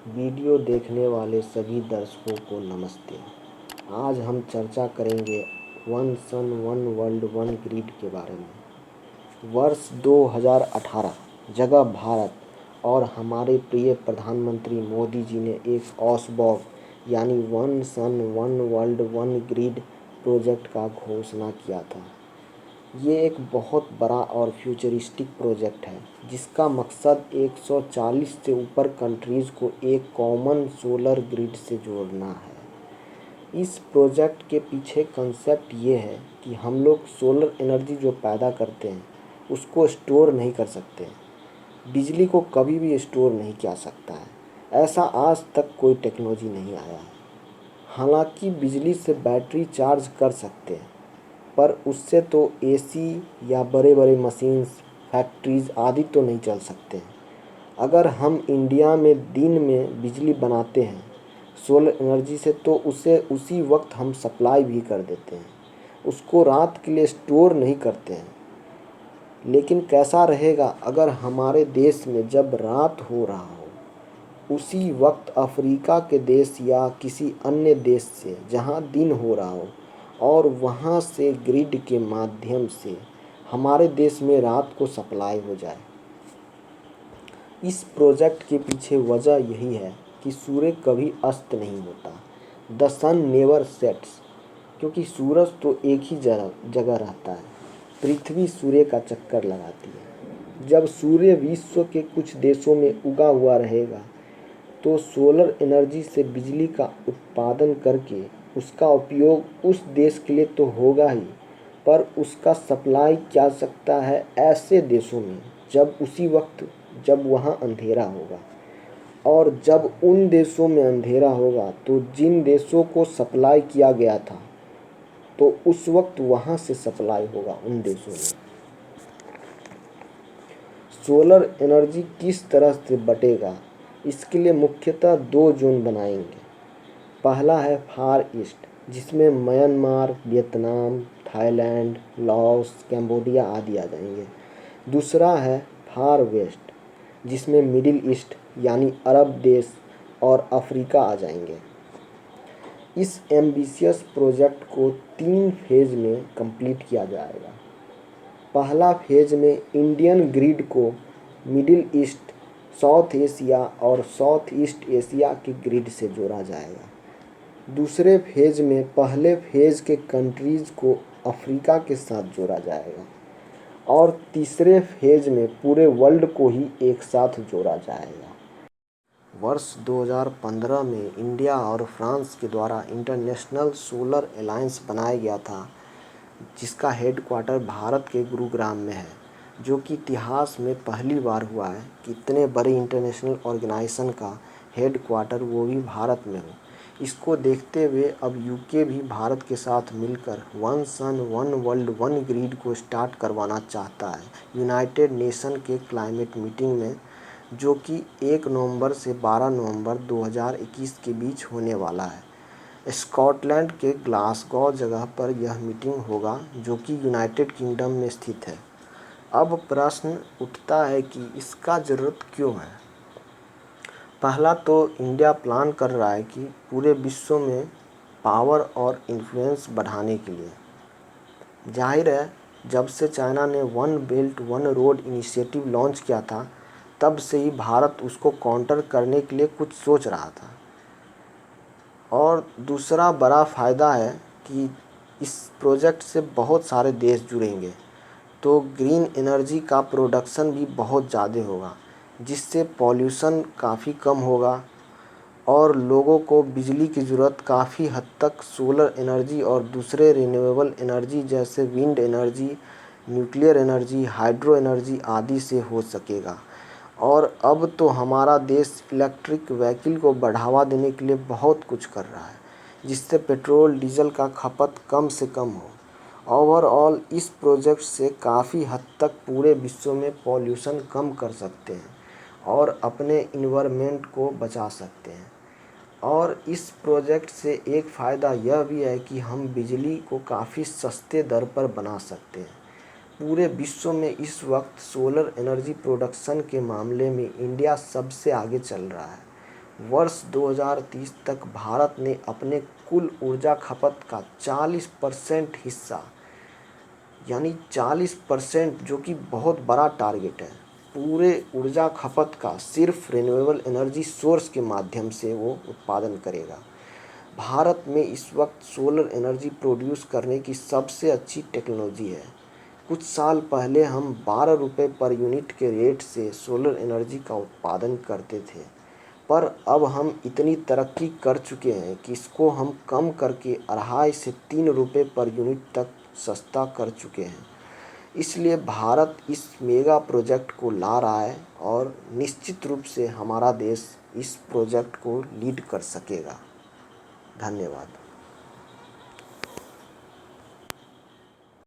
Video देखने वाले सभी दर्शकों को नमस्ते। आज हम चर्चा करेंगे one sun one world one grid के बारे में। वर्ष 2018 जगह भारत और हमारे प्रिय प्रधानमंत्री मोदी जी ने एक ऑसबॉक यानी one sun one world one grid project का घोषणा किया था। ये एक बहुत बड़ा और फ्यूचरिस्टिक प्रोजेक्ट है जिसका मकसद 140 से ऊपर कंट्रीज़ को एक कॉमन सोलर ग्रिड से जोड़ना है। इस प्रोजेक्ट के पीछे कंसेप्ट ये है कि हम लोग सोलर एनर्जी जो पैदा करते हैं उसको स्टोर नहीं कर सकते। बिजली को कभी भी स्टोर नहीं किया सकता है, ऐसा आज तक कोई टेक्नोलॉजी नहीं आया है। हालांकि बिजली से बैटरी चार्ज कर सकते हैं, पर उससे तो एसी या बड़े बड़े मशीन्स, फैक्ट्रीज़ आदि तो नहीं चल सकते हैं। अगर हम इंडिया में दिन में बिजली बनाते हैं सोलर एनर्जी से, तो उसे उसी वक्त हम सप्लाई भी कर देते हैं, उसको रात के लिए स्टोर नहीं करते हैं। लेकिन कैसा रहेगा अगर हमारे देश में जब रात हो रहा हो, उसी वक्त अफ्रीका के देश या किसी अन्य देश से जहां दिन हो रहा हो और वहां से ग्रिड के माध्यम से हमारे देश में रात को सप्लाई हो जाए। इस प्रोजेक्ट के पीछे वजह यही है कि सूर्य कभी अस्त नहीं होता। द सन नेवर सेट्स, क्योंकि सूरज तो एक ही जगह रहता है। पृथ्वी सूर्य का चक्कर लगाती है। जब सूर्य विश्व के कुछ देशों में उगा हुआ रहेगा तो सोलर एनर्जी से बिजली का उत्पादन करके उसका उपयोग उस देश के लिए तो होगा ही, पर उसका सप्लाई किया सकता है ऐसे देशों में जब उसी वक्त जब वहाँ अंधेरा होगा। और जब उन देशों में अंधेरा होगा तो जिन देशों को सप्लाई किया गया था तो उस वक्त वहाँ से सप्लाई होगा उन देशों में। सोलर एनर्जी किस तरह से बटेगा, इसके लिए मुख्यतः दो जोन बनाएंगे। पहला है फार ईस्ट, जिसमें Myanmar, Vietnam, Thailand, Laos, Cambodia आदि आ जाएंगे। दूसरा है फार वेस्ट, जिसमें मिडिल ईस्ट यानी अरब देश और अफ्रीका आ जाएंगे। इस एम्बिशियस प्रोजेक्ट को 3 फेज में कंप्लीट किया जाएगा। पहला फेज में इंडियन ग्रिड को मिडिल ईस्ट, साउथ एशिया और साउथ ईस्ट एशिया की ग्रिड से जोड़ा जाएगा। दूसरे फेज में पहले फेज के कंट्रीज़ को अफ्रीका के साथ जोड़ा जाएगा और तीसरे फेज में पूरे वर्ल्ड को ही एक साथ जोड़ा जाएगा। वर्ष 2015 में इंडिया और फ्रांस के द्वारा इंटरनेशनल सोलर अलायंस बनाया गया था, जिसका हेडक्वार्टर भारत के गुरुग्राम में है, जो कि इतिहास में पहली बार हुआ है कि इतने बड़े इंटरनेशनल ऑर्गेनाइजेशन का हेडक्वार्टर वो भी भारत में हो। इसको देखते हुए अब यूके भी भारत के साथ मिलकर one sun one world one grid को स्टार्ट करवाना चाहता है यूनाइटेड नेशन के क्लाइमेट मीटिंग में, जो कि 1 नवंबर से 12 नवंबर 2021 के बीच होने वाला है। स्कॉटलैंड के ग्लासगो जगह पर यह मीटिंग होगा, जो कि यूनाइटेड किंगडम में स्थित है। अब प्रश्न उठता है कि इसका ज़रूरत क्यों है। पहला तो इंडिया प्लान कर रहा है कि पूरे विश्व में पावर और इन्फ्लुएंस बढ़ाने के लिए। जाहिर है, जब से चाइना ने one belt one road initiative launch किया था, तब से ही भारत उसको काउंटर करने के लिए कुछ सोच रहा था। और दूसरा बड़ा फ़ायदा है कि इस प्रोजेक्ट से बहुत सारे देश जुड़ेंगे, तो ग्रीन एनर्जी का प्रोडक्शन भी बहुत ज़्यादा होगा, जिससे पॉल्यूशन काफ़ी कम होगा और लोगों को बिजली की ज़रूरत काफ़ी हद तक सोलर एनर्जी और दूसरे रिन्यूएबल एनर्जी जैसे wind energy, nuclear energy, hydro energy आदि से हो सकेगा। और अब तो हमारा देश इलेक्ट्रिक व्हीकल को बढ़ावा देने के लिए बहुत कुछ कर रहा है, जिससे पेट्रोल डीजल का खपत कम से कम हो। ओवरऑल इस प्रोजेक्ट से काफ़ी हद तक पूरे विश्व में पॉल्यूशन कम कर सकते हैं और अपने इन्वायरमेंट को बचा सकते हैं। और इस प्रोजेक्ट से एक फ़ायदा यह भी है कि हम बिजली को काफ़ी सस्ते दर पर बना सकते हैं। पूरे विश्व में इस वक्त सोलर एनर्जी प्रोडक्शन के मामले में इंडिया सबसे आगे चल रहा है। वर्ष 2030 तक भारत ने अपने कुल ऊर्जा खपत का 40% हिस्सा, यानी 40%, जो कि बहुत बड़ा टारगेट है, पूरे ऊर्जा खपत का सिर्फ रिन्यूएबल एनर्जी सोर्स के माध्यम से वो उत्पादन करेगा। भारत में इस वक्त सोलर एनर्जी प्रोड्यूस करने की सबसे अच्छी टेक्नोलॉजी है। कुछ साल पहले हम 12 रुपये पर यूनिट के रेट से सोलर एनर्जी का उत्पादन करते थे, पर अब हम इतनी तरक्की कर चुके हैं कि इसको हम कम करके 2.5 से 3 रुपये पर यूनिट तक सस्ता कर चुके हैं। इसलिए भारत इस मेगा प्रोजेक्ट को ला रहा है और निश्चित रूप से हमारा देश इस प्रोजेक्ट को लीड कर सकेगा। धन्यवाद।